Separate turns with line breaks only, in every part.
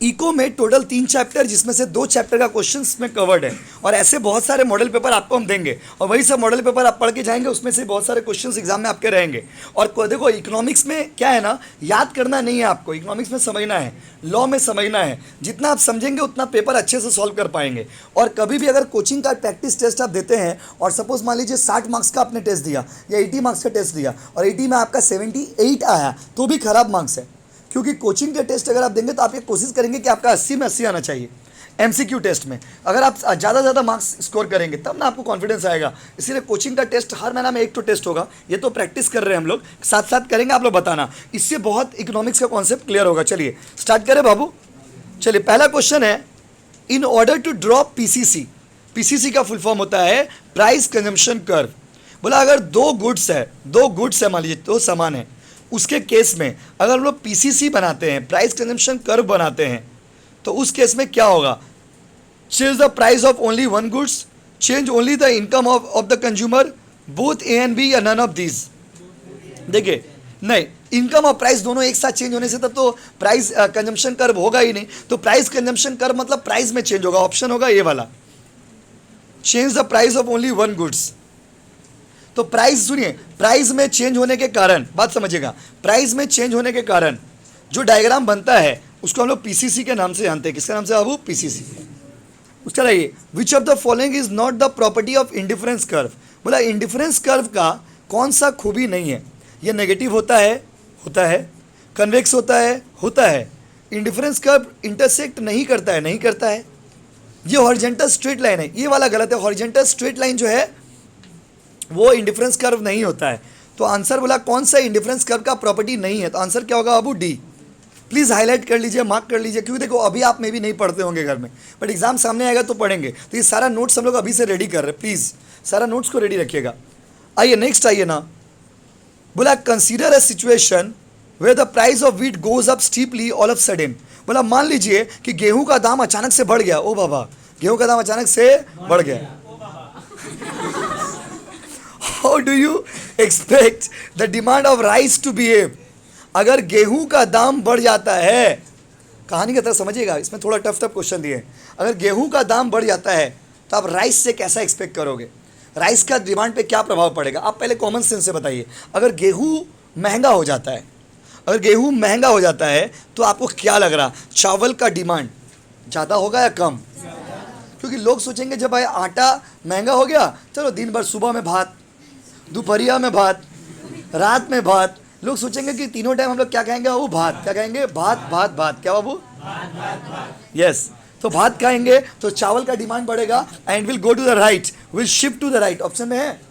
Eco में total 3 chapter, जिसमें से 2 चैप्टर का क्वेश्चंस में कवर्ड है, और ऐसे बहुत सारे मॉडल पेपर आपको हम देंगे, और वही सब मॉडल पेपर आप पढ़ के जाएंगे, उसमें से बहुत सारे क्वेश्चंस एग्जाम में आपके रहेंगे। और देखो इकोनॉमिक्स में क्या है ना, याद करना नहीं है आपको, इकोनॉमिक्स में समझना है, लॉ में समझना है। जितना आप समझेंगे उतना पेपर अच्छे से सॉल्व कर पाएंगे। और कभी भी अगर कोचिंग का प्रैक्टिस टेस्ट आप देते हैं, और सपोज मान लीजिए 60 मार्क्स का आपने टेस्ट दिया या 80 मार्क्स का टेस्ट दिया, और 80 में आपका 78 आया, तो भी खराब मार्क्स है। क्योंकि कोचिंग के टेस्ट अगर आप देंगे तो आप ये कोशिश करेंगे कि आपका 80 में 80 आना चाहिए। एमसीक्यू टेस्ट में अगर आप ज़्यादा मार्क्स स्कोर करेंगे तब ना आपको कॉन्फिडेंस आएगा। इसीलिए कोचिंग का टेस्ट हर महीना में 1 तो टेस्ट होगा। ये तो प्रैक्टिस कर रहे हैं हम लोग, साथ साथ करेंगे, आप लोग बताना, इससे बहुत इकोनॉमिक्स का कॉन्सेप्ट क्लियर होगा। चलिए स्टार्ट करें बाबू। चलिए पहला क्वेश्चन है, in order to drop PCC, PCC का फुल फॉर्म होता है प्राइस कंजम्पशन कर्व। बोला अगर दो गुड्स है मान लीजिए, 2 सामान है, उसके केस में अगर हम लोग पीसीसी बनाते हैं, प्राइस कंजम्पशन कर्व बनाते हैं, तो उस केस में क्या होगा? Change the price of only one goods, change only the income of the consumer, both A and B या नन ऑफ दीज। देखिए नहीं, इनकम और प्राइस दोनों एक साथ चेंज होने से तब तो प्राइस कंजम्पशन कर्व होगा ही नहीं। तो प्राइस कंजम्पशन कर्व मतलब प्राइस में चेंज होगा, ऑप्शन होगा ये वाला, change the price of only one goods. तो प्राइस सुनिए, प्राइस में चेंज होने के कारण, बात समझिएगा, प्राइस में चेंज होने के कारण जो डायग्राम बनता है उसको हम लोग पीसीसी के नाम से जानते हैं। किसके नाम से बाबू? पीसीसी। उसका रहिए, which of the following is not the property of indifference curve. बोला इंडिफरेंस कर्व का कौन सा खूबी नहीं है? ये नेगेटिव होता है, कन्वेक्स होता है। इंडिफरेंस कर्व इंटरसेक्ट नहीं करता है। ये हॉरिजॉन्टल स्ट्रेट लाइन है, ये वाला गलत है। हॉरिजॉन्टल स्ट्रेट लाइन जो है वो इंडिफरेंस कर्व नहीं होता है। तो आंसर बोला कौन सा इंडिफरेंस कर्व का प्रॉपर्टी नहीं है, तो आंसर क्या होगा बाबू? डी। प्लीज़ हाईलाइट कर लीजिए, मार्क कर लीजिए, क्योंकि देखो अभी आप में भी नहीं पढ़ते होंगे घर में, बट एग्जाम सामने आएगा तो पढ़ेंगे। तो ये सारा नोट्स हम लोग अभी से रेडी कर रहे हैं, प्लीज़ सारा नोट्स को रेडी रखिएगा। आइए नेक्स्ट आइए ना, बोला consider a situation where the price of wheat goes up steeply all of sudden. बोला मान लीजिए कि गेहूं का दाम अचानक से बढ़ गया। ओ बाबा, गेहूं का दाम अचानक से बढ़ गया। How do you expect the demand of rice to behave? अगर गेहूं का दाम बढ़ जाता है, कहानी की तरह समझिएगा, इसमें थोड़ा टफ क्वेश्चन दिए। अगर गेहूं का दाम बढ़ जाता है तो आप राइस से कैसा एक्सपेक्ट करोगे? राइस का डिमांड पे क्या प्रभाव पड़ेगा? आप पहले कॉमन सेंस से बताइए। अगर गेहूं महंगा हो जाता है, तो आपको क्या लग रहा, चावल का डिमांड ज़्यादा होगा या कम? क्योंकि लोग सोचेंगे जब भाई आटा महंगा हो गया, चलो दिन भर सुबह में भात, दोपहरिया में भात, रात में भात। लोग सोचेंगे कि तीनों टाइम हम लोग क्या खाएंगे बाबू? भात। क्या खाएंगे? भात। क्या बाबू? यस। तो भात खाएंगे तो चावल का डिमांड बढ़ेगा and will go to the right, will shift to the right. Option में है।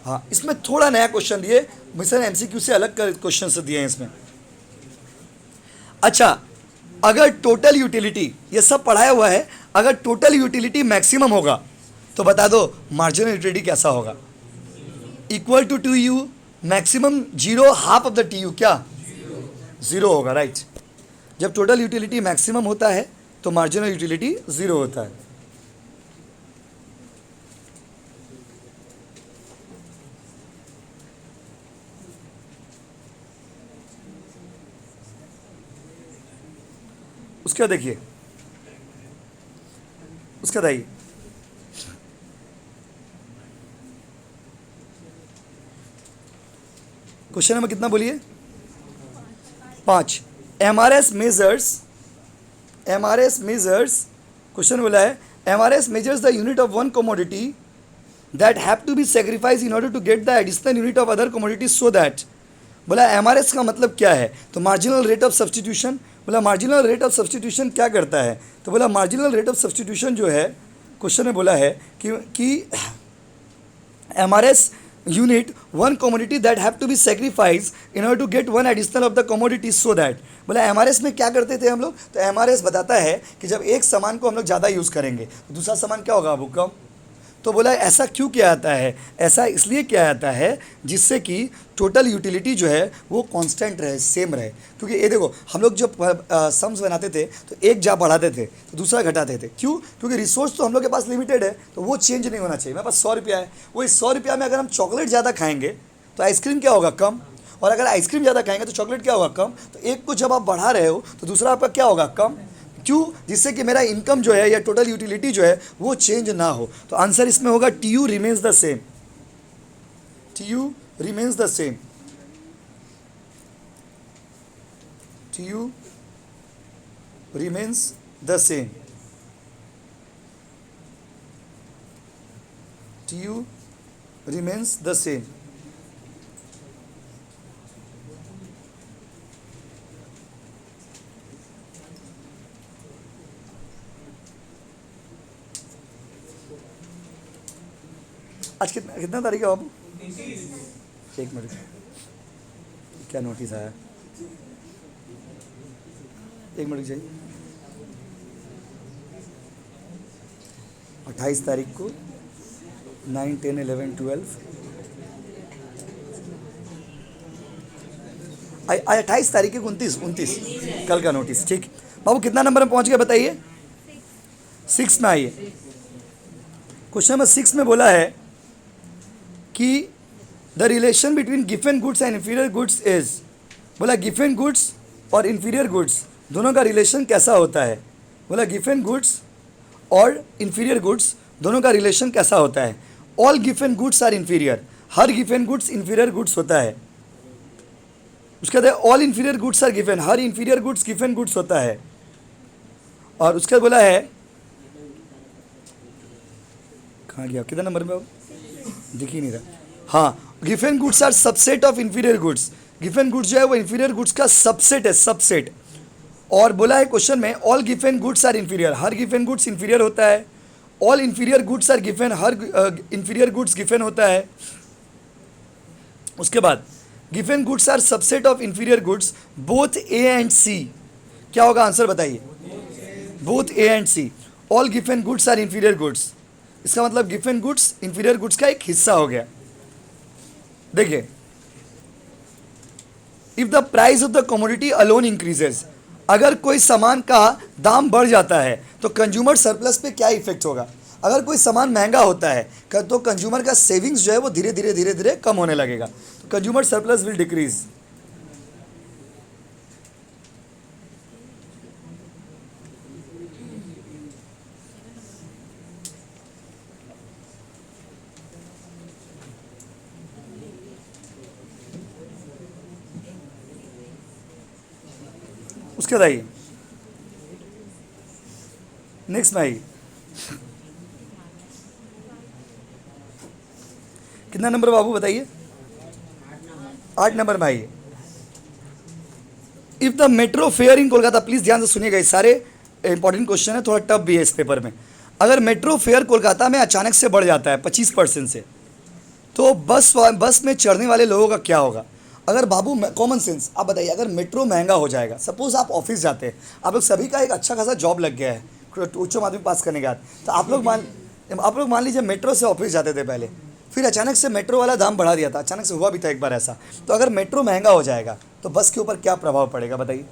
हाँ, इसमें थोड़ा नया क्वेश्चन दिए, मिशन एमसीक्यू से अलग क्वेश्चन से दिए हैं इसमें। अच्छा, अगर टोटल यूटिलिटी, ये सब पढ़ाया हुआ है, अगर टोटल यूटिलिटी मैक्सिमम होगा तो बता दो मार्जिनल यूटिलिटी कैसा होगा? Equal to TU, maximum 0, half of the TU क्या? 0 होगा, राइट। जब टोटल यूटिलिटी मैक्सिमम होता है तो मार्जिनल यूटिलिटी 0 होता है। उसका देखिए, उसका दाई क्वेश्चन नंबर कितना बोलिए? 5। MRS मेजर्स, क्वेश्चन बोला है MRS measures the unit of one commodity that have to be sacrificed in order to get the additional unit of other commodities so that। बोला MRS का मतलब क्या है? तो मार्जिनल रेट ऑफ सब्सटीट्यूशन। बोला marginal rate of substitution क्या करता है? तो बोला मार्जिनल रेट ऑफ सब्सटीट्यूशन जो है, क्वेश्चन में बोला है कि MRS unit one commodity that have to be sacrificed in order to get one additional of the commodities so that। बोला MRS में क्या करते थे हम लोग? तो MRS बताता है कि जब एक सामान को हम लोग ज़्यादा यूज़ करेंगे तो दूसरा सामान क्या होगा? वो कम। तो बोला ऐसा क्यों किया जाता है? ऐसा इसलिए किया जाता है जिससे कि टोटल यूटिलिटी जो है वो कांस्टेंट रहे, सेम रहे। क्योंकि ये देखो, हम लोग जब सम्स बनाते थे तो एक जा बढ़ाते थे तो दूसरा घटाते थे। क्यों? क्योंकि रिसोर्स तो हम लोग के पास लिमिटेड है, तो वो चेंज नहीं होना चाहिए। मेरे पास 100 रुपया है, वो इस 100 रुपया में अगर हम चॉकलेट ज़्यादा खाएंगे तो आइसक्रीम क्या होगा? कम। और अगर आइसक्रीम ज़्यादा खाएंगे तो चॉकलेट क्या होगा, कम। तो एक को जब आप बढ़ा रहे हो तो दूसरा आपका क्या होगा, कम। क्यों, जिससे कि मेरा इनकम जो है या टोटल यूटिलिटी जो है वो चेंज ना हो। तो आंसर इसमें होगा T U remains the same, T U remains the same, T U remains the same, T U remains the same. आज कितना कितना तारीख है बाबू, एक मिनट, क्या नोटिस आया, एक मिनट चाहिए। 28 तारीख को 9, 10, 11, 12 28 तारीख को 29 कल का नोटिस। ठीक बाबू, कितना नंबर में पहुंच गए बताइए, 6 में आइए। क्वेश्चन नंबर 6 में बोला है कि द रिलेशन बिटवीन गिवन goods and inferior goods is, बोला गिवन गुड्स और इंफीरियर गुड्स दोनों का रिलेशन कैसा होता है। बोला गिवन गुड्स और इंफीरियर गुड्स दोनों का रिलेशन कैसा होता है। All given goods are inferior, हर गिवन गुड्स इंफीरियर गुड्स होता है। उसके बाद all inferior goods are given, हर इंफीरियर गुड्स गिवन गुड्स होता है। और उसके बाद बोला है, कहाँ गया, कितना नंबर में, दिख ही नहीं रहा। हाँ, given goods are subset of inferior goods, given goods जो है वो इंफीरियर गुड्स का सबसेट है, सबसेट। और बोला है क्वेश्चन में all given goods are inferior, हर गिवन गुड्स इंफीरियर होता है। All inferior goods are given, हर इंफीरियर गुड्स गिवन होता है। उसके बाद given goods are subset of inferior goods both A and C, क्या होगा आंसर बताइए, both A and C. All given goods are inferior goods, इसका मतलब गिवन गुड्स इंफीरियर गुड्स का एक हिस्सा हो गया। देखिए, if the price of the commodity alone increases, अगर कोई सामान का दाम बढ़ जाता है तो कंज्यूमर सरप्लस पे क्या इफेक्ट होगा। अगर कोई सामान महंगा होता है तो कंज्यूमर का सेविंग्स जो है वो धीरे धीरे कम होने लगेगा, तो कंज्यूमर सरप्लस विल डिक्रीज। उसके बाद आइए नेक्स्ट में, आइए कितना नंबर बाबू बताइए, 8 नंबर में आइए। If the metro fair in Kolkata, please ध्यान से सुनिएगा, ये सारे इंपॉर्टेंट क्वेश्चन है, थोड़ा टफ भी है इस पेपर में। अगर मेट्रो फेयर कोलकाता में अचानक से बढ़ जाता है 25% से, तो बस में चढ़ने वाले लोगों का क्या होगा। अगर बाबू कॉमन सेंस आप बताइए, अगर मेट्रो महंगा हो जाएगा, सपोज आप ऑफिस जाते हैं, आप लोग सभी का एक अच्छा खासा जॉब लग गया है उच्च माध्यमिक पास करने के बाद, तो आप लोग मान लीजिए मेट्रो से ऑफिस जाते थे पहले, फिर अचानक से मेट्रो वाला दाम बढ़ा दिया था, अचानक से हुआ भी था एक बार ऐसा। तो अगर मेट्रो महंगा हो जाएगा तो बस के ऊपर क्या प्रभाव पड़ेगा बताइए।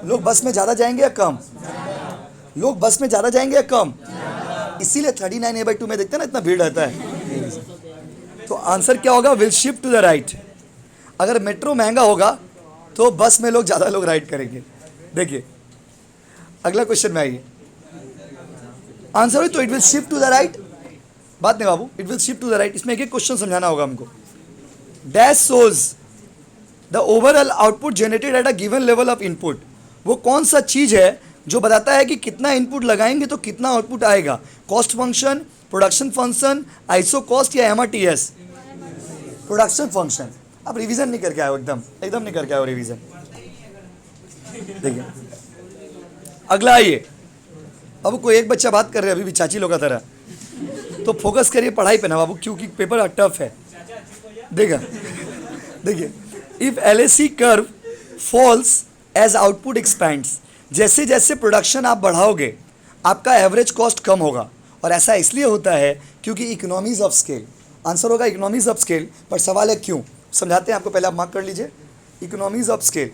लोग बस में ज़्यादा जाएंगे या कम, लोग बस में ज़्यादा जाएंगे या कम। इसीलिए 39A/2 में देखते हैं ना इतना भीड़ रहता है। तो आंसर क्या होगा, will shift to the right. अगर मेट्रो महंगा होगा तो बस में ज़्यादा लोग राइड करेंगे। देखिए अगला क्वेश्चन में आइए, आंसर हो तो it will shift to the right, बात नहीं बाबू, it will shift to the right. इसमें एक क्वेश्चन समझाना होगा हमको। Dash shows the overall output generated at a given level of input, वो कौन सा चीज़ है जो बताता है कि कितना इनपुट लगाएंगे तो कितना आउटपुट आएगा। Cost function, production function, iso cost या MRTS। Production function. आप रिवीजन नहीं करके आए हो, एकदम नहीं करके आए हो रिवीजन। देखिए अगला आइए, अब कोई एक बच्चा बात कर रहे हैं अभी भी चाची लोग का तरह, तो फोकस करिए पढ़ाई पे ना बाबू, क्योंकि पेपर टफ है। देखिए if LAC curve falls as output expands, जैसे जैसे प्रोडक्शन आप बढ़ाओगे आपका एवरेज कॉस्ट कम होगा, और ऐसा इसलिए होता है क्योंकि इकोनॉमीज ऑफ स्केल। आंसर होगा इकोनॉमीज ऑफ स्केल, पर सवाल है क्यों, समझाते हैं आपको, पहले आप मार्क कर लीजिए इकोनॉमीज ऑफ स्केल।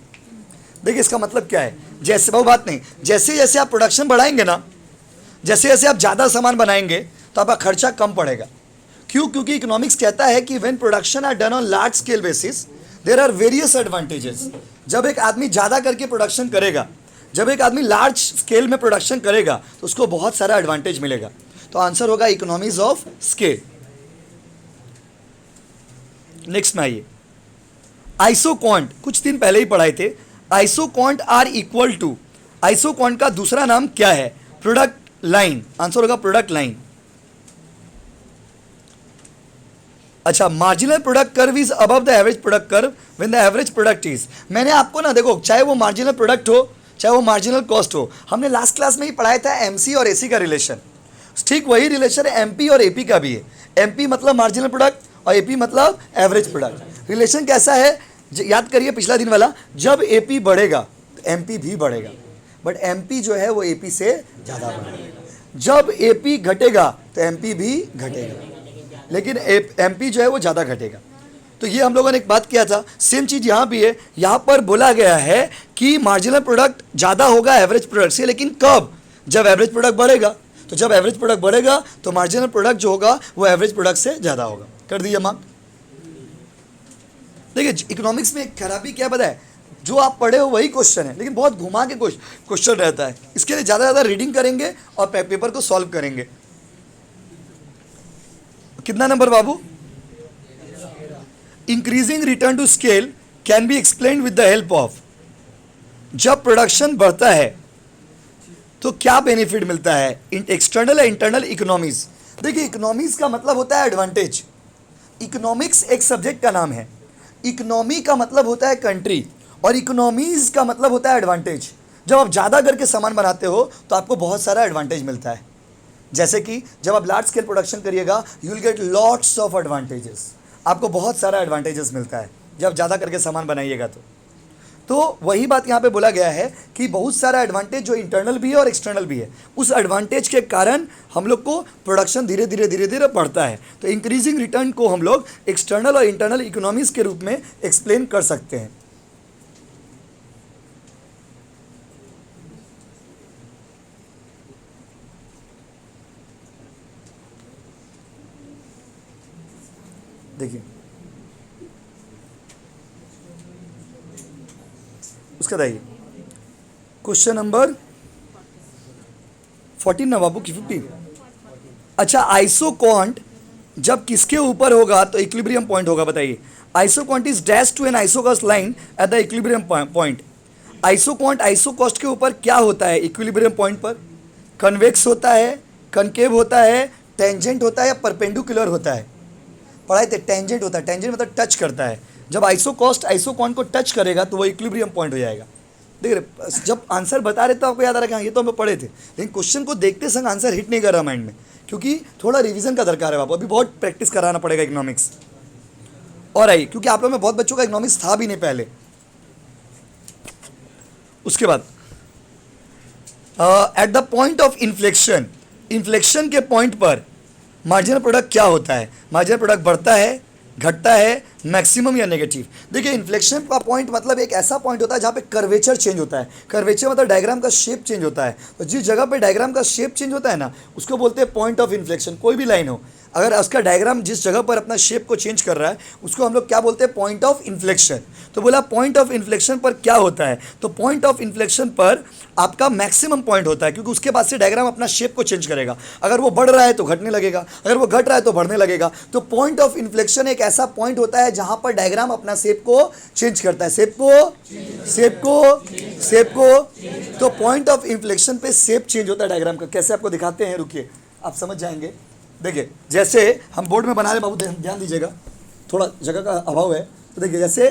देखिए इसका मतलब क्या है, जैसे वो बात नहीं, जैसे जैसे आप प्रोडक्शन बढ़ाएंगे ना, जैसे जैसे आप ज़्यादा सामान बनाएंगे तो आपका खर्चा कम पड़ेगा। क्यों, क्योंकि इकोनॉमिक्स कहता है कि when production are done on large scale basis, there are various advantages. जब एक आदमी ज़्यादा करके प्रोडक्शन करेगा, जब एक आदमी लार्ज स्केल में प्रोडक्शन करेगा तो उसको बहुत सारा एडवांटेज मिलेगा। तो आंसर होगा इकोनॉमीज ऑफ स्केल। नेक्स्ट में आइए, आइसोक्वांट, कुछ दिन पहले ही पढ़ाए थे। Isoquant are equal to, isoquant का दूसरा नाम क्या है? Product line. आंसर होगा प्रोडक्ट लाइन। अच्छा, marginal product curve is above the average product curve when the average product is, मैंने आपको ना देखो, चाहे वो मार्जिनल प्रोडक्ट हो चाहे वो मार्जिनल कॉस्ट हो, हमने लास्ट क्लास में ही पढ़ाया था एमसी और एसी का रिलेशन। ठीक वही रिलेशन एमपी और एपी का भी है। एमपी मतलब मार्जिनल प्रोडक्ट और एपी मतलब एवरेज प्रोडक्ट। रिलेशन कैसा है याद करिए, पिछला दिन वाला, जब एपी बढ़ेगा तो एमपी भी बढ़ेगा, बट एमपी जो है वो एपी से ज़्यादा बढ़ेगा। जब एपी घटेगा तो एमपी भी घटेगा, लेकिन एमपी जो है वो ज़्यादा घटेगा। तो ये हम लोगों ने एक बात किया था, सेम चीज़ यहाँ भी है। यहाँ पर बोला गया है कि मार्जिनल प्रोडक्ट ज़्यादा होगा एवरेज प्रोडक्ट से, लेकिन कब? जब एवरेज प्रोडक्ट बढ़ेगा। तो जब एवरेज प्रोडक्ट बढ़ेगा तो मार्जिनल प्रोडक्ट जो होगा वो एवरेज प्रोडक्ट से ज़्यादा होगा। कर दिया मार्क। देखिए इकोनॉमिक्स में एक खराबी क्या पता है, जो आप पढ़े हो वही क्वेश्चन है, लेकिन बहुत घुमा के क्वेश्चन रहता है। इसके लिए ज़्यादा रीडिंग करेंगे और पेपर को सॉल्व करेंगे। कितना नंबर बाबू? Increasing return to scale can be explain with the help of, जब प्रोडक्शन बढ़ता है तो क्या बेनिफिट मिलता है? एक्सटर्नल या इंटरनल इकोनॉमीज। देखिए इकोनॉमीज का मतलब होता है एडवांटेज। इकोनॉमिक्स एक सब्जेक्ट का नाम है। इकोनॉमी का मतलब होता है कंट्री और इकोनॉमीज का मतलब होता है एडवांटेज। जब आप ज़्यादा करके सामान बनाते हो तो आपको बहुत सारा एडवांटेज मिलता है। जैसे कि जब आप लार्ज स्केल प्रोडक्शन करिएगा you will get lots of advantages, आपको बहुत सारा एडवांटेजेस मिलता है जब ज़्यादा करके सामान बनाइएगा। तो वही बात यहाँ पे बोला गया है कि बहुत सारा एडवांटेज जो इंटरनल भी है और एक्सटर्नल भी है, उस एडवांटेज के कारण हम लोग को प्रोडक्शन धीरे धीरे बढ़ता है। तो इंक्रीजिंग रिटर्न को हम लोग एक्सटर्नल और इंटरनल इकोनॉमीज के रूप में एक्सप्लेन कर सकते हैं। देखिए उसका दाइए क्वेश्चन नंबर 14 ना बाबू की 15। अच्छा, आइसोक्वांट जब किसके ऊपर होगा तो इक्विलिब्रियम पॉइंट होगा, बताइए। Isoquant is dash to an isocost line at the equilibrium point. Isoquant isocost के ऊपर क्या होता है? इक्विलिब्रियम पॉइंट पर कन्वेक्स होता है, कनकेव होता है, टेंजेंट होता है या परपेंडिकुलर होता है? पढ़ाए थे टेंजेंट होता है। टेंजेंट मतलब टच करता है। जब आइसोकॉस्ट आइसोक्वांट को टच करेगा तो वो इक्विलिब्रियम पॉइंट हो जाएगा। देख रहे, जब आंसर बता रहे तो आपको याद आ रहा है, ये तो हम पढ़े थे, लेकिन क्वेश्चन को देखते संग आंसर हिट नहीं कर रहा माइंड में, क्योंकि थोड़ा रिवीजन का दरकार है बाबू। अभी बहुत प्रैक्टिस कराना पड़ेगा इकोनॉमिक्स। और आई क्योंकि आप लोग में बहुत बच्चों का इकोनॉमिक्स था भी नहीं पहले। उसके बाद at the point of inflection, inflection के पॉइंट पर मार्जिनल प्रोडक्ट क्या होता है? मार्जिनल प्रोडक्ट बढ़ता है, घटता है, मैक्सिमम या नेगेटिव? देखिए इन्फ्लेक्शन का पॉइंट मतलब एक ऐसा पॉइंट होता है जहाँ पे कर्वेचर चेंज होता है। कर्वेचर मतलब डायग्राम का शेप चेंज होता है। तो जिस जगह पे डायग्राम का शेप चेंज होता है ना, उसको बोलते हैं पॉइंट ऑफ इन्फ्लेक्शन। कोई भी लाइन हो, अगर उसका डायग्राम जिस जगह पर अपना शेप को चेंज कर रहा है उसको हम लोग क्या बोलते हैं? Point of inflection. तो बोला पॉइंट ऑफ इन्फ्लेक्शन पर क्या होता है? तो पॉइंट ऑफ इन्फ्लेक्शन पर आपका मैक्सिमम पॉइंट होता है, क्योंकि उसके बाद से डायग्राम अपना शेप को चेंज करेगा। अगर वो बढ़ रहा है तो घटने लगेगा, अगर वो घट रहा है तो बढ़ने लगेगा। तो पॉइंट ऑफ इन्फ्लेक्शन एक ऐसा पॉइंट होता है जहां पर डायग्राम अपना शेप को चेंज करता है। शेप को तो पॉइंट ऑफ इन्फ्लेक्शन पे शेप चेंज होता है डायग्राम का। कैसे आपको दिखाते हैं, रुकिए आप समझ जाएंगे। देखिए जैसे हम बोर्ड में बना रहे, बाबू ध्यान दीजिएगा, थोड़ा जगह का अभाव है। तो देखिए जैसे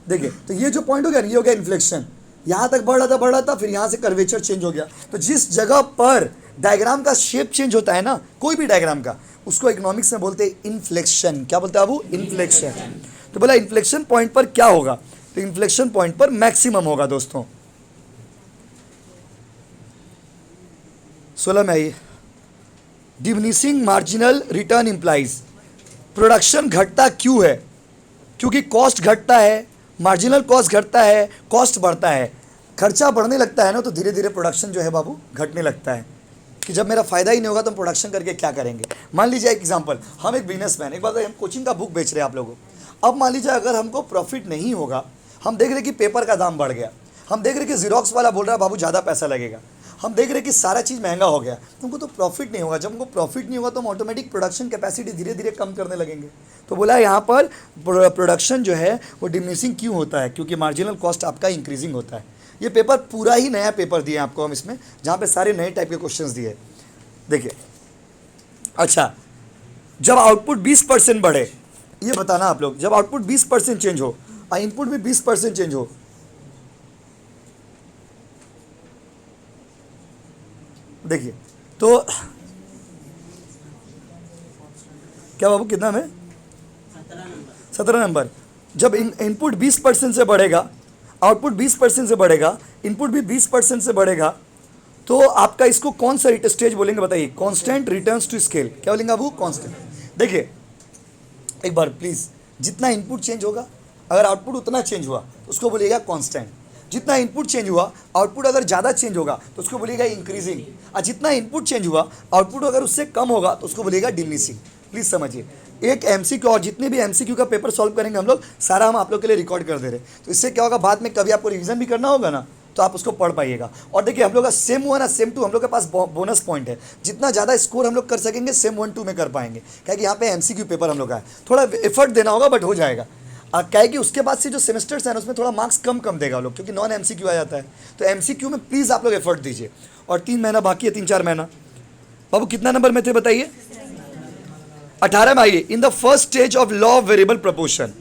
देखिए, तो ये जो पॉइंट हो गया ये हो गया इन्फ्लेक्शन। यहाँ तक बढ़ रहा था, फिर यहाँ से कर्वेचर चेंज हो गया। तो जिस जगह पर डायग्राम का शेप चेंज होता है ना, कोई भी डायग्राम का, उसको इकोनॉमिक्स में बोलते हैं इन्फ्लेक्शन। क्या बोलते हैं बाबू? इन्फ्लेक्शन। तो बोला इन्फ्लेक्शन पॉइंट पर क्या होगा? तो इन्फ्लेक्शन पॉइंट पर मैक्सिमम होगा दोस्तों। 16 में आइए, diminishing marginal return implies, production घटता क्यों है? क्योंकि कॉस्ट घटता है, मार्जिनल कॉस्ट घटता है, कॉस्ट बढ़ता है, खर्चा बढ़ने लगता है ना, तो धीरे धीरे प्रोडक्शन जो है बाबू घटने लगता है। कि जब मेरा फायदा ही नहीं होगा तो हम प्रोडक्शन करके क्या करेंगे? मान लीजिए एक एग्जांपल, हम एक बिजनेसमैन, एक बात है, हम कोचिंग का बुक बेच रहे हैं आप लोगों को। अब मान लीजिए अगर हमको प्रॉफिट नहीं होगा, हम देख रहे कि पेपर का दाम बढ़ गया, हम देख रहे कि जीरोक्स वाला बोल रहा है बाबू ज़्यादा पैसा लगेगा, हम देख रहे कि सारा चीज़ महंगा हो गया, तो हमको तो प्रॉफिट नहीं होगा। जब हमको प्रॉफिट नहीं होगा तो हम ऑटोमेटिक प्रोडक्शन कैपेसिटी धीरे धीरे कम करने लगेंगे। तो बोला यहाँ पर प्रोडक्शन जो है वो डिमिनिशिंग क्यों होता है, क्योंकि मार्जिनल कॉस्ट आपका इंक्रीजिंग होता है। ये पेपर पूरा ही नया पेपर दिए आपको हम इसमें, जहाँ पे सारे नए टाइप के क्वेश्चंस दिए। देखिए, अच्छा, जब आउटपुट 20% बढ़े, ये बताना आप लोग, जब आउटपुट 20% चेंज हो और इनपुट भी 20% चेंज हो, देखिए तो क्या बाबू कितना में 17 नंबर। जब इनपुट 20% से बढ़ेगा, आउटपुट 20% से बढ़ेगा, इनपुट भी 20% से बढ़ेगा, तो आपका इसको कौन सा स्टेज बोलेंगे बताइए? Constant returns to scale. क्या बोलेंगे बाबू? कांस्टेंट। देखिए एक बार प्लीज, जितना इनपुट चेंज होगा अगर आउटपुट उतना चेंज हुआ तो उसको बोलिएगा कांस्टेंट। जितना इनपुट चेंज हुआ आउटपुट अगर ज़्यादा चेंज होगा तो उसको बोलिएगा इंक्रीजिंग, और जितना इनपुट चेंज हुआ आउटपुट अगर उससे कम होगा तो उसको बोलिएगा डिमिनिशिंग। प्लीज़ समझिए, एक एमसीक्यू और जितने भी एमसीक्यू का पेपर सॉल्व करेंगे हम लोग, सारा हम आप लोग के लिए रिकॉर्ड कर दे रहे हैं। तो इससे क्या होगा, बाद में कभी आपको रिवीजन भी करना होगा ना, तो आप उसको पढ़ पाइएगा। और देखिए हम लोग का सेम 1 और सेम 2 हम लोग के पास बोनस पॉइंट है। जितना ज़्यादा स्कोर हम लोग कर सकेंगे सेम 1 2 में कर पाएंगे, क्या कि यहाँ पे एमसीक्यू पेपर हम लोग का है। थोड़ा एफर्ट देना होगा बट हो जाएगा। क्या है कि उसके बाद से जो सेमेस्टर्स हैं उसमें थोड़ा मार्क्स कम देगा लोग, क्योंकि नॉन एमसीक्यू आ जाता है। तो एमसीक्यू में प्लीज़ आप लोग एफर्ट दीजिए। और 3 महीना बाकी है, 3-4 महीना। बाबू कितना नंबर में थे बताइए? 18 में आइए। In the first stage of law of variable proportion.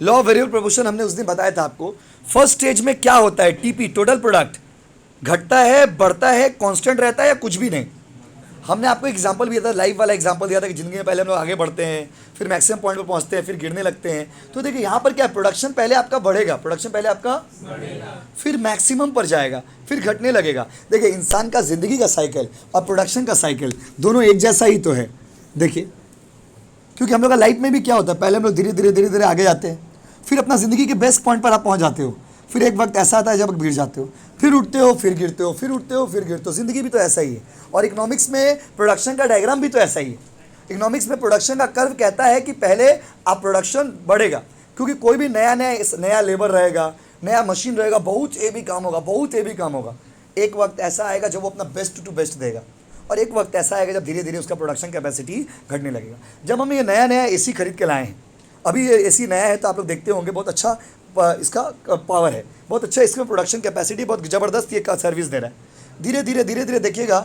Law of variable proportion हमने उस दिन बताया था आपको। फर्स्ट स्टेज में क्या होता है? टीपी, टोटल प्रोडक्ट, घटता है, बढ़ता है, कांस्टेंट रहता है या कुछ भी नहीं। हमने आपको एग्जांपल भी दिया था, लाइव वाला एग्जांपल दिया था कि जिंदगी में पहले हम लोग आगे बढ़ते हैं, फिर मैक्सिमम पॉइंट पर पहुंचते हैं, फिर गिरने लगते हैं। तो देखिए यहाँ पर क्या है, प्रोडक्शन पहले आपका बढ़ेगा, प्रोडक्शन पहले आपका बढ़ेगा, फिर मैक्सिमम पर जाएगा, फिर घटने लगेगा। देखिए इंसान का जिंदगी का साइकिल और प्रोडक्शन का साइकिल दोनों एक जैसा ही तो है। देखिए क्योंकि हम लोग का लाइफ में भी क्या होता है, पहले हम लोग धीरे धीरे आगे जाते हैं, फिर अपना ज़िंदगी के बेस्ट पॉइंट पर आप पहुंच जाते हो, फिर एक वक्त ऐसा आता है जब आप गिर जाते हो, फिर उठते हो, फिर गिरते हो, फिर उठते हो, फिर गिरते हो। ज़िंदगी भी तो ऐसा ही है। और इकोनॉमिक्स में प्रोडक्शन का डायग्राम भी तो ऐसा ही है। इकोनॉमिक्स में प्रोडक्शन का कर्व कहता है कि पहले आप प्रोडक्शन बढ़ेगा, क्योंकि कोई भी नया लेबर रहेगा, नया मशीन रहेगा, बहुत हेवी काम होगा, बहुत हेवी काम होगा। एक वक्त ऐसा आएगा जब वो अपना बेस्ट टू बेस्ट देगा, और एक वक्त ऐसा आएगा जब धीरे धीरे उसका प्रोडक्शन कैपेसिटी घटने लगेगा। जब हम ये नया एसी खरीद के लाए हैं, अभी ये एसी नया है तो आप लोग देखते होंगे बहुत अच्छा इसका पावर है, बहुत अच्छा इसमें प्रोडक्शन कैपेसिटी, बहुत ज़बरदस्त ये सर्विस दे रहा है। धीरे धीरे देखिएगा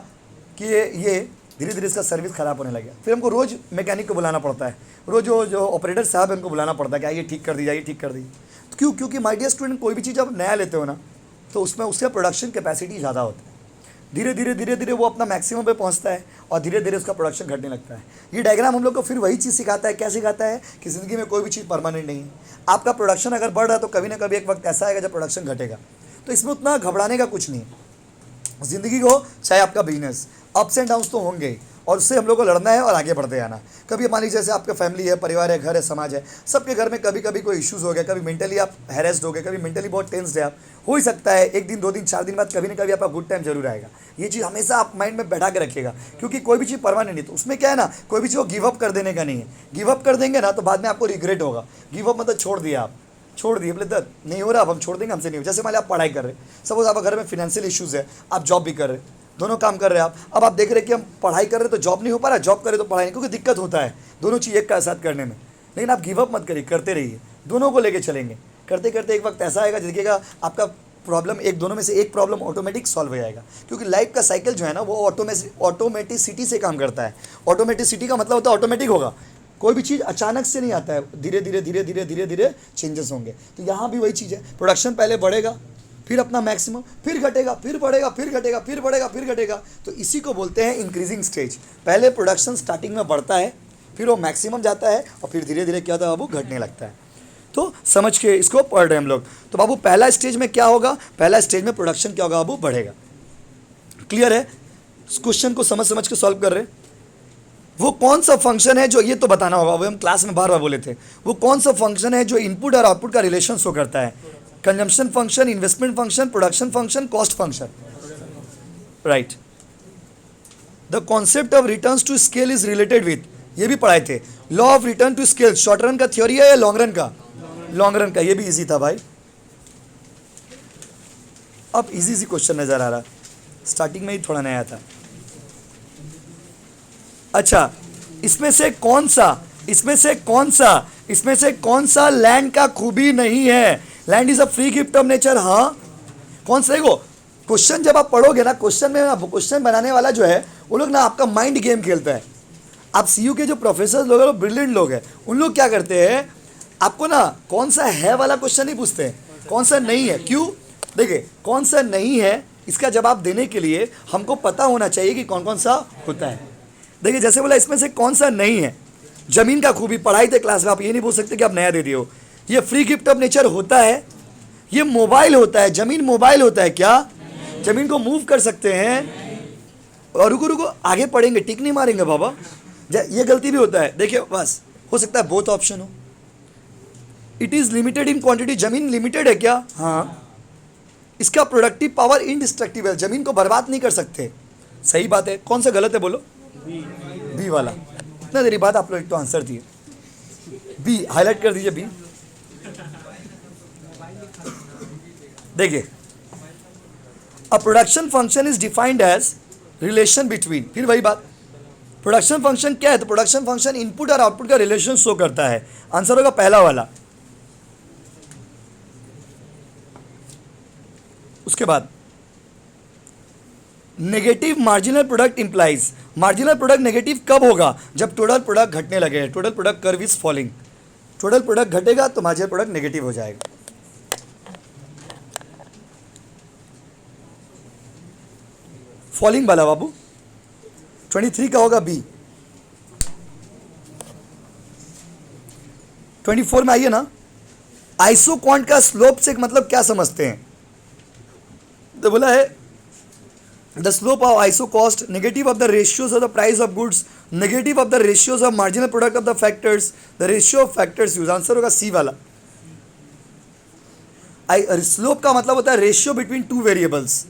कि ये धीरे धीरे इसका सर्विस ख़राब होने लगेगा। फिर हमको रोज़ मैकेनिक को बुलाना पड़ता है, रोज़ जो ऑपरेटर साहब है उनको बुलाना पड़ता है कि आइए ठीक कर दीजिए, आइए ठीक कर दीजिए। तो क्योंकि माय डियर स्टूडेंट, कोई भी चीज़ आप नया लेते हो ना तो उसमें उसका प्रोडक्शन कैपेसिटी ज़्यादा होता है। धीरे धीरे वो अपना मैक्सिमम पे पहुंचता है और धीरे धीरे उसका प्रोडक्शन घटने लगता है। ये डायग्राम हम लोग को फिर वही चीज़ सिखाता है। क्या सिखाता है? कि ज़िंदगी में कोई भी चीज़ परमानेंट नहीं है। आपका प्रोडक्शन अगर बढ़ रहा है तो कभी ना कभी एक वक्त ऐसा आएगा जब प्रोडक्शन घटेगा। तो इसमें उतना घबराने का कुछ नहीं है। ज़िंदगी को, चाहे आपका बिजनेस, अप्स एंड डाउन्स तो होंगे ही, और उससे हम लोग को लड़ना है और आगे बढ़ते जाना। कभी मान लीजिए जैसे आपका फैमिली है, परिवार है, घर है, समाज है, सबके घर में कभी कभी कोई इश्यूज़ हो गया, कभी मेंटली आप हैरेस्ड हो गए, कभी मेंटली बहुत टेंस्ड है आप, हो ही सकता है 1 दिन 2 दिन 4 दिन बाद कभी ना कभी आपका गुड टाइम जरूर आएगा। ये चीज़ हमेशा आप माइंड में बैठा के रखिएगा, क्योंकि कोई भी चीज़ परमानेंट नहीं। तो उसमें क्या है ना, कोई भी चीज़ को गिव अप कर देने का नहीं है। गिव अप कर देंगे ना तो बाद में आपको रिग्रेट होगा। गिव अप मतलब छोड़ दिया, आप छोड़ दिए, बोले नहीं हो रहा अब हम छोड़ देंगे, हमसे नहीं हो। जैसे मान लीजिए आप पढ़ाई कर रहे हैं, सपोज आपका घर में फिनेंशियल इशूज़ है, आप जॉब भी कर रहे हैं, दोनों काम कर रहे हैं आप। अब आप देख रहे हैं कि हम पढ़ाई कर रहे हैं तो जॉब नहीं हो पा रहा, जॉब करें तो पढ़ाई नहीं, क्योंकि दिक्कत होता है दोनों चीज़ एक का साथ करने में। लेकिन आप गिव अप मत करिए, करते रहिए, दोनों को लेके चलेंगे। करते करते एक वक्त ऐसा आएगा देखिएगा आपका प्रॉब्लम, एक दोनों में से एक प्रॉब्लम ऑटोमेटिक सॉल्व हो जाएगा। क्योंकि लाइफ का साइकिल जो है ना वो ऑटोमेटिसिटी से काम करता है। ऑटोमेटिसिटी का मतलब होता है ऑटोमेटिक होगा, कोई भी चीज़ अचानक से नहीं आता है, धीरे धीरे चेंजेस होंगे। तो यहाँ भी वही चीज़ है, प्रोडक्शन पहले बढ़ेगा, फिर अपना मैक्सिमम, फिर घटेगा, फिर बढ़ेगा, फिर घटेगा, फिर बढ़ेगा, फिर घटेगा। तो इसी को बोलते हैं इंक्रीजिंग स्टेज। पहले प्रोडक्शन स्टार्टिंग में बढ़ता है, फिर वो मैक्सिमम जाता है और फिर धीरे धीरे क्या होता है बाबू, घटने लगता है। तो समझ के इसको पढ़ रहे हैं हम लोग। तो बाबू पहला स्टेज में क्या होगा, पहला स्टेज में प्रोडक्शन क्या होगा बाबू, बढ़ेगा। क्लियर है? क्वेश्चन को समझ के सॉल्व कर रहे हैं। वो कौन सा फंक्शन है जो, ये तो बताना होगा, वो हम क्लास में बार बोले थे, वो कौन सा फंक्शन है जो इनपुट और आउटपुट का रिलेशन शो करता है? Consumption function, investment function, production function, cost function, right. The concept of returns to scale is related with, ये भी पढ़ाए थे। Law of return to scale short run का थ्योरी है या लॉन्ग रन का? लॉन्ग रन का। ये भी इजी था भाई। अब इजी क्वेश्चन नजर आ रहा, स्टार्टिंग में ही थोड़ा नया था। अच्छा, इसमें से कौन सा लैंड का खूबी नहीं है? Land is a free gift of nature. हाँ, कौन सा? देखो क्वेश्चन जब आप पढ़ोगे ना, क्वेश्चन में क्वेश्चन बनाने वाला जो है वो लोग ना आपका माइंड गेम खेलता है। आप सीयू के जो प्रोफेसर लोग हैं वो ब्रिलियंट लोग हैं। उन लोग क्या करते हैं, आपको ना कौन सा है वाला क्वेश्चन नहीं पूछते, कौन सा नहीं है। क्यों? देखिए, कौन सा नहीं है इसका जवाब देने के लिए हमको पता होना चाहिए कि कौन कौन सा होता है। देखिए, जैसे बोला इसमें से कौन सा नहीं है। जमीन का खूबी पढ़ाई थे क्लास में, आप ये नहीं बोल सकते कि आप नया दे दिए हो। ये फ्री गिफ्ट ऑफ नेचर होता है। ये मोबाइल होता है। जमीन मोबाइल होता है क्या? जमीन को मूव कर सकते हैं। और रुको आगे पढ़ेंगे, टिक नहीं मारेंगे बाबा। ये गलती भी होता है। देखिए, बस हो सकता है बोथ ऑप्शन हो। It is limited in quantity. जमीन लिमिटेड है क्या? हाँ। इसका प्रोडक्टिव पावर इनडिस्ट्रक्टिबल, जमीन को बर्बाद नहीं कर सकते। सही बात है। कौन सा गलत है बोलो? बी वाला। इतना देरी बाद आप लोग एक तो आंसर दिए। बी हाईलाइट कर दीजिए। बी देखिए, a production function is defined as relation between, फिर वही बात, प्रोडक्शन फंक्शन क्या है? तो प्रोडक्शन फंक्शन इनपुट और आउटपुट का रिलेशन शो करता है। आंसर होगा पहला वाला। उसके बाद negative marginal product implies. Marginal product negative कब होगा? जब टोटल प्रोडक्ट घटने लगे। Total product curve is falling. Total product घटेगा तो मार्जिनल प्रोडक्ट नेगेटिव हो जाएगा। फॉलिंग वाला बाबू 23 का होगा बी। 24 में आइए ना। आइसोक्वांट का स्लोप से मतलब क्या समझते हैं? तो बोला है the slope of iso cost, negative of the ratios of the price of goods, negative of the ratios of marginal product of the factors, the ratio of factors use. Answer होगा सी वाला। स्लोप का मतलब होता है ratio between two variables.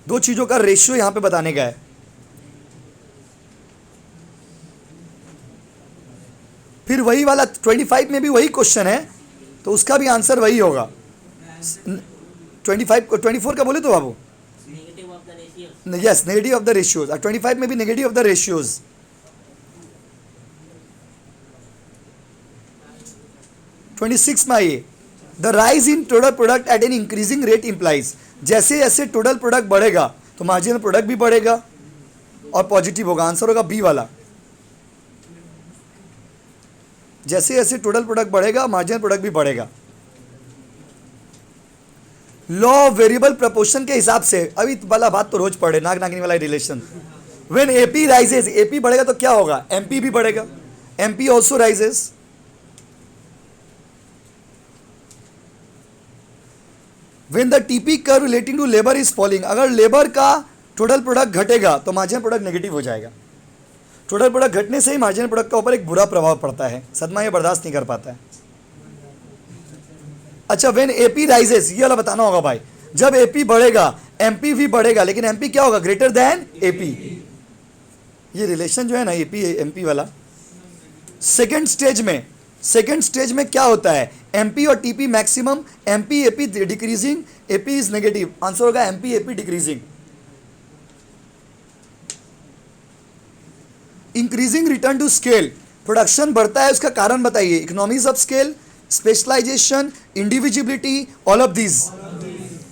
दो चीजों का ratio यहां पे बताने का है। फिर वही वाला 25 में भी वही क्वेश्चन है, तो उसका भी आंसर वही होगा। 25 को 24 का बोले तो बाबू yes, negative of the ratios. 25 में भी नेगेटिव ऑफ द रेशियोज। 26 में आइए, the rise in total product at an increasing rate implies. जैसे जैसे टोटल प्रोडक्ट बढ़ेगा तो मार्जिनल प्रोडक्ट भी बढ़ेगा और पॉजिटिव होगा। आंसर होगा बी वाला। जैसे जैसे टोटल प्रोडक्ट बढ़ेगा मार्जिनल प्रोडक्ट भी बढ़ेगा। लॉ ऑफ वेरिएबल प्रपोर्शन के हिसाब से, अभी वाला बात तो रोज पढ़े, नाग नागिनी वाला relation. When AP rises, AP बढ़ेगा तो क्या होगा? एमपी भी बढ़ेगा। MP also rises. When the TP curve relating to labour is falling, अगर लेबर का टोटल प्रोडक्ट घटेगा तो मार्जिनल प्रोडक्ट नेगेटिव हो जाएगा। टोटल प्रोडक्ट घटने से ही मार्जिनल प्रोडक्ट का ऊपर एक बुरा प्रभाव पड़ता है। सदमा ये बर्दाश्त नहीं कर पाता है। अच्छा, व्हेन एपी राइजेस, ये वाला बताना होगा भाई। जब एपी बढ़ेगा एमपी भी बढ़ेगा, लेकिन एमपी क्या होगा? Greater than AP. ये रिलेशन जो है ना एपी एमपी वाला, सेकेंड स्टेज में क्या होता है? एमपी और TP maximum, MP AP decreasing, AP is negative. Answer होगा MP AP decreasing. Increasing return to scale, production बढ़ता है उसका कारण बताइए। Economies of scale, specialisation, indivisibility, all of these.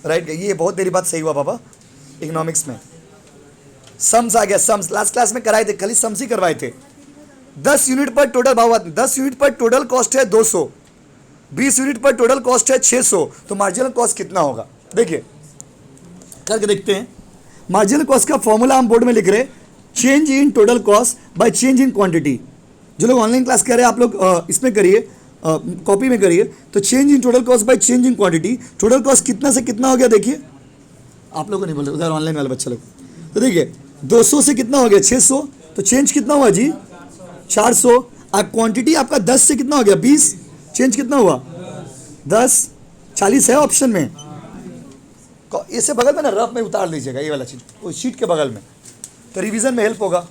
Right, ये बहुत देरी बाद सही हुआ बाबा। इकोनॉमिक्स में सम्स आ गया। सम्स लास्ट क्लास में कराए थे, खाली सम्स ही करवाए थे। 10 यूनिट पर टोटल भाव, 10 यूनिट पर टोटल कॉस्ट है 200, 20 यूनिट पर टोटल कॉस्ट है 600, तो मार्जिनल कॉस्ट कितना होगा? देखिए करके देखते हैं। मार्जिनल कॉस्ट का फॉर्मूला हम बोर्ड में लिख रहे, change in total cost by change in quantity. जो लोग ऑनलाइन क्लास कर रहे हैं आप लोग इसमें करिए, कॉपी में करिए। तो change in total cost by change in quantity, total cost कितना से कितना हो गया? देखिए आप लोगों को नहीं बोल रहे, उधर ऑनलाइन वाले बच्चे लोग। तो देखिए 200 से कितना हो गया? 600, तो चेंज कितना हुआ जी? 400। अब क्वांटिटी आपका 10 से कितना हो गया? 20, चेंज कितना हुआ? 10। 40 है ऑप्शन में। इसे बगल में ना रफ में उतार लीजिएगा, ये वाला चीज वो शीट के बगल में, तो रिवीजन में हेल्प होगा।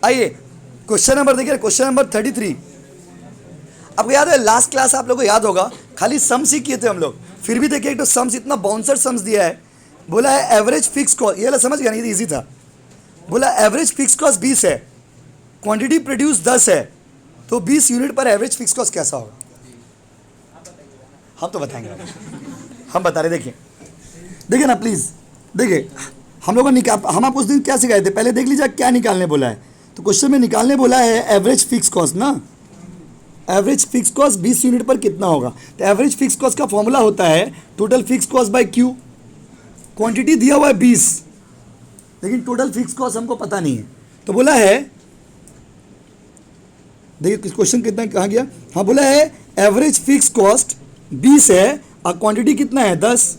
आइए क्वेश्चन नंबर देखिए, क्वेश्चन नंबर 33। आपको याद है लास्ट क्लास आप लोगों को याद होगा खाली सम्स ही किए थे हम लोग, फिर भी देखिए एक तो सम्स इतना बाउंसर सम्स दिया है, बोला है एवरेज फिक्स कॉस्ट, ये वाला समझ गया नहीं, ये इजी था। बोला एवरेज फिक्स कॉस्ट 20 है, क्वांटिटी प्रोड्यूस 10 है, तो 20 यूनिट पर एवरेज फिक्स कॉस्ट कैसा होगा? हम तो बताएंगे, हम बता रहे। देखिए देखिए ना प्लीज, देखिए हम लोगों ने हम आप उस दिन क्या सिखाए थे, पहले देख लीजिए क्या निकालने बोला है। तो क्वेश्चन में निकालने बोला है एवरेज फिक्स कॉस्ट ना, एवरेज फिक्स कॉस्ट 20 यूनिट पर कितना होगा। तो एवरेज फिक्स कॉस्ट का फॉर्मूला होता है total fix cost by Q. Quantity दिया हुआ है 20, लेकिन टोटल फिक्स कॉस्ट हमको पता नहीं है, तो बोला है, देखिए क्वेश्चन कितना कहाँ गया, हाँ बोला है एवरेज फिक्स कॉस्ट 20 है और क्वांटिटी कितना है 10।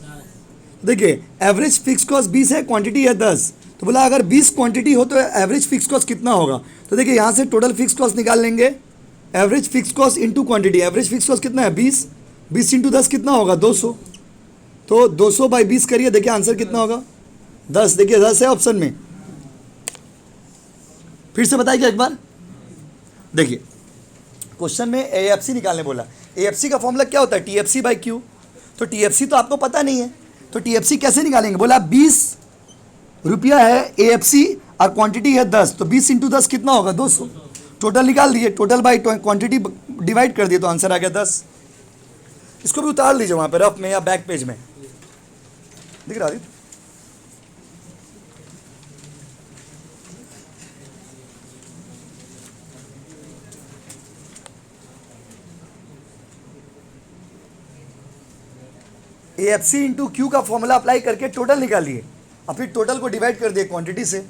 देखिए एवरेज फिक्स कॉस्ट 20 है, क्वांटिटी है 10, तो बोला अगर 20 क्वांटिटी हो तो एवरेज फिक्स कॉस्ट कितना होगा। तो देखिए यहाँ से टोटल फिक्स कॉस्ट निकाल लेंगे, average fix cost into quantity, average fix cost कितना है 20, 20 इंटू 10 कितना होगा 200, तो 200 बाई 20 करिए, देखिए आंसर कितना होगा 10। देखिए 10 है ऑप्शन में, फिर से बताइए एक बार। देखिए क्वेश्चन में एएफसी निकालने बोला, एएफसी का फॉर्मूला क्या होता है टीएफसी बाई क्यू, तो टीएफसी तो आपको पता नहीं है, तो टीएफसी कैसे निकालेंगे, बोला 20 रुपया है एएफसी और क्वांटिटी है 10, तो 20 इंटू 10 कितना होगा 200, टोटल निकाल दिए, टोटल बाई क्वांटिटी डिवाइड कर दिए तो आंसर आ गया 10। इसको भी उतार लीजिए वहाँ पे रफ में या बैक पेज में, दिख रहा है। एएफसी इंटू क्यू का फॉर्मूला अप्लाई करके टोटल निकालिए और फिर टोटल को डिवाइड कर दिए क्वांटिटी से।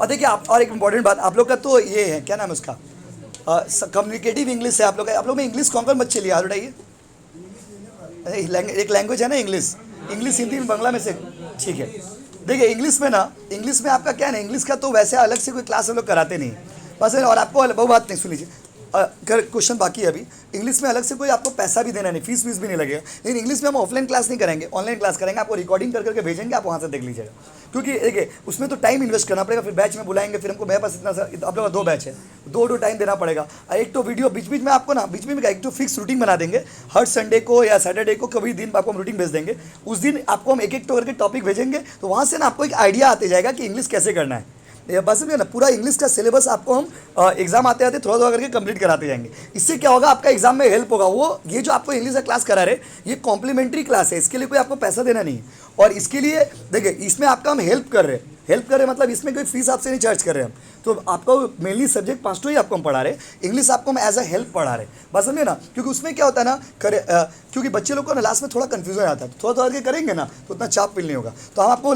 और देखिए आप, और एक इंपॉर्टेंट बात, आप लोग का तो ये है क्या नाम है उसका, कम्युनिकेटिव इंग्लिश है आप लोग में इंग्लिश कौन कौन बच्चे लिया हाथ उठाइए। एक लैंग्वेज है ना इंग्लिश, इंग्लिश हिंदी में बांग्ला में से, ठीक है। देखिए इंग्लिश में ना, इंग्लिश में आपका क्या है ना, इंग्लिश का तो वैसे अलग से कोई क्लास हम लोग कराते नहीं बस, और आपको वो बात नहीं, सुन लीजिए क्वेश्चन बाकी है अभी। इंग्लिश में अलग से कोई आपको पैसा भी देना नहीं, फीस वीस भी नहीं लगेगा, लेकिन इंग्लिश में हम ऑफलाइन क्लास नहीं करेंगे, ऑनलाइन क्लास करेंगे, आपको रिकॉर्डिंग कर करके भेजेंगे, आप वहाँ से देख लीजिएगा। क्योंकि देखिए उसमें तो टाइम इन्वेस्ट करना पड़ेगा, फिर बैच में बुलाएंगे, फिर हमको मेरे पास इतना आप लोग का 2 बैच है, 2 टाइम देना पड़ेगा। एक तो वीडियो बीच बीच में आपको ना, बीच में एक तो फिक्स रूटीन बना देंगे, हर संडे को या सैटरडे को कभी दिन आपको हम रूटीन भेज देंगे, उस दिन आपको हम एक तो करके टॉपिक भेजेंगे, तो वहाँ से ना आपको एक आइडिया आते जाएगा कि इंग्लिश कैसे करना है। ये बस समझे ना, पूरा इंग्लिश का सिलेबस आपको हम एग्जाम आते आते थोड़ा थोड़ा करके कंप्लीट कराते जाएंगे। इससे क्या होगा, आपका एग्जाम में हेल्प होगा। वो ये जो आपको इंग्लिश का क्लास करा रहे, ये कॉम्प्लीमेंट्री क्लास है, इसके लिए कोई आपको पैसा देना नहीं है, और इसके लिए देखिए इसमें आपका हम हेल्प कर रहे हैं, मतलब इसमें कोई फीस आपसे नहीं चार्ज कर रहे हैं हम, तो आपको मेनली सब्जेक्ट 5 ही आपको हम पढ़ा रहे, इंग्लिश आपको हम एज अ हेल्प पढ़ा रहे, बस समझे ना। क्योंकि उसमें क्या होता है ना, क्योंकि बच्चे लोग को ना लास्ट में थोड़ा कन्फ्यूजन आता है, तो थोड़ा थोड़ा करके करेंगे ना तो उतना चाप फील नहीं होगा। तो हम आपको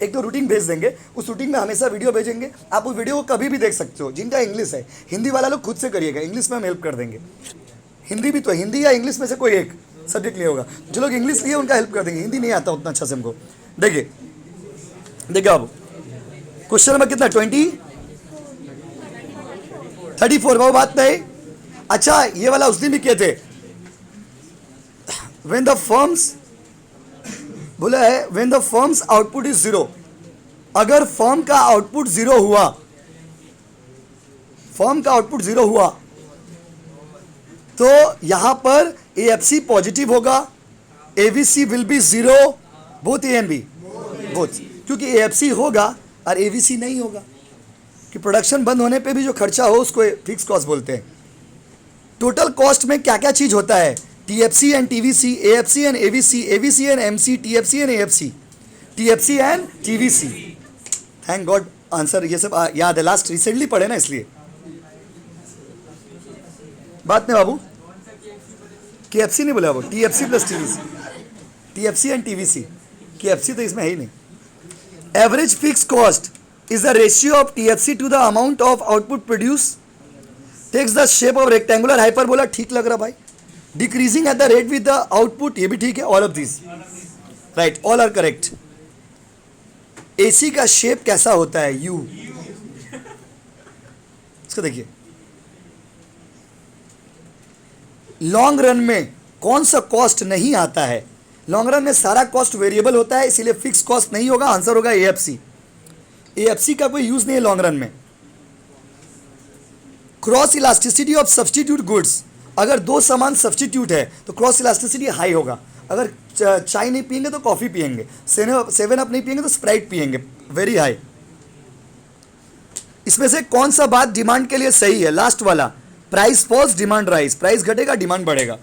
एक तो रूटीन भेज देंगे, उस रूटीन में हमेशा वीडियो भेजेंगे, आप उस वीडियो को कभी भी देख सकते हो। जिनका इंग्लिश है, हिंदी वाला लोग खुद से करिएगा, इंग्लिश में हम हेल्प कर देंगे। हिंदी भी तो, हिंदी या इंग्लिश में से कोई एक सब्जेक्ट नहीं होगा, जो लोग इंग्लिश लिए उनका हेल्प कर देंगे, हिंदी नहीं आता उतना अच्छा से हमको। देखिए अब क्वेश्चन नंबर कितना, 34, वो बात नहीं। अच्छा ये वाला उस दिन भी किए थे, व्हेन द फर्म्स, बोला है when the firms output is 0, अगर फर्म का आउटपुट 0 हुआ, फर्म का आउटपुट 0 हुआ, तो यहां पर एएफसी पॉजिटिव होगा, AVC will be 0, both A and B, both, क्योंकि एएफसी होगा और एवीसी नहीं होगा। कि प्रोडक्शन बंद होने पे भी जो खर्चा हो उसको फिक्स कॉस्ट बोलते हैं। टोटल कॉस्ट में क्या क्या चीज़ होता है? TFC and TVC, AFC and AVC, AVC and MC, TFC and AFC, TFC and TVC. Thank God answer ये सब याद है, लास्ट रिसेंटली पढ़े ना इसलिए। बात में बाबू केएफसी नहीं बोला बाबू, TFC plus TVC, TFC and TVC, KFC तो इसमें है ही नहीं। Average fix cost is the ratio of TFC to the amount of output produced, takes the shape of rectangular hyperbola। ठीक लग रहा भाई। Decreasing at the rate with the output, ये भी ठीक है। All of these right, all are correct। AC का shape कैसा होता है? U। इसको देखिए, लॉन्ग रन में कौन सा कॉस्ट नहीं आता है? लॉन्ग रन में सारा कॉस्ट वेरिएबल होता है, इसीलिए फिक्स कॉस्ट नहीं होगा। आंसर होगा एएफसी। एएफसी का कोई यूज नहीं है लॉन्ग रन में। Cross elasticity of substitute goods, अगर दो सामान सब्स्टिट्यूट है तो क्रॉस इलास्टिसिटी हाई होगा। अगर चाय नहीं पियेंगे तो कॉफी पियेंगे, 7 अप नहीं पियेंगे तो स्प्राइट पियेंगे, वेरी हाई। इसमें से कौन सा बात डिमांड के लिए सही है? लास्ट वाला, price falls demand rise, price घटेगा डिमांड बढ़ेगा।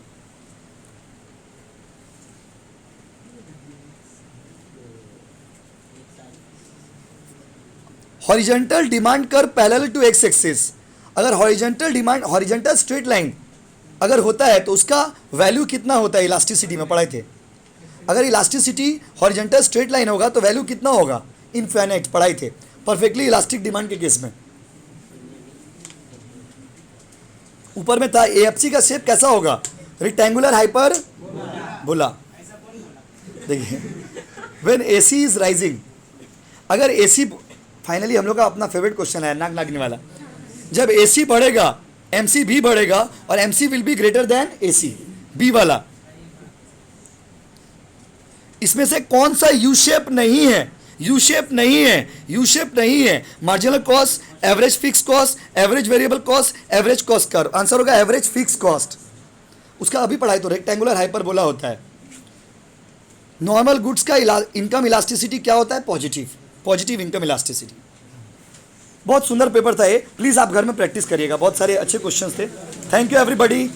हॉरिजॉन्टल डिमांड कर पैरेलल टू एक्स एक्सिस, अगर horizontal demand, horizontal straight line अगर होता है तो उसका वैल्यू कितना होता है? इलास्टिसिटी में पढ़ाए थे। अगर इलास्टिसिटी हॉरिजॉन्टल स्ट्रेट लाइन होगा तो वैल्यू कितना होगा? इनफाइनाइट, पढ़ाए थे परफेक्टली इलास्टिक डिमांड के केस में। ऊपर में था एएफसी का शेप कैसा होगा? रेक्टेंगुलर हाइपर बोला। देखिए, व्हेन एसी इज राइजिंग, अगर एसी, फाइनली हम लोग का अपना फेवरेट क्वेश्चन है नाक नागने वाला, जब एसी बढ़ेगा एमसी भी बढ़ेगा और MC will be greater than AC, B वाला। इसमें से कौन सा यू शेप नहीं है? यू शेप नहीं है, यू शेप नहीं है। Marginal cost, average fix cost, average variable cost, average cost curve. Answer होगा एवरेज फिक्स कॉस्ट। उसका अभी पढ़ाई तो रेक्टेंगुलर हाइपरबोला होता है। नॉर्मल गुड्स का इनकम इलास्टिसिटी क्या होता है? Positive, positive income elasticity. बहुत सुंदर पेपर था ये, प्लीज़ आप घर में प्रैक्टिस करिएगा, बहुत सारे अच्छे क्वेश्चंस थे। Thank you everybody.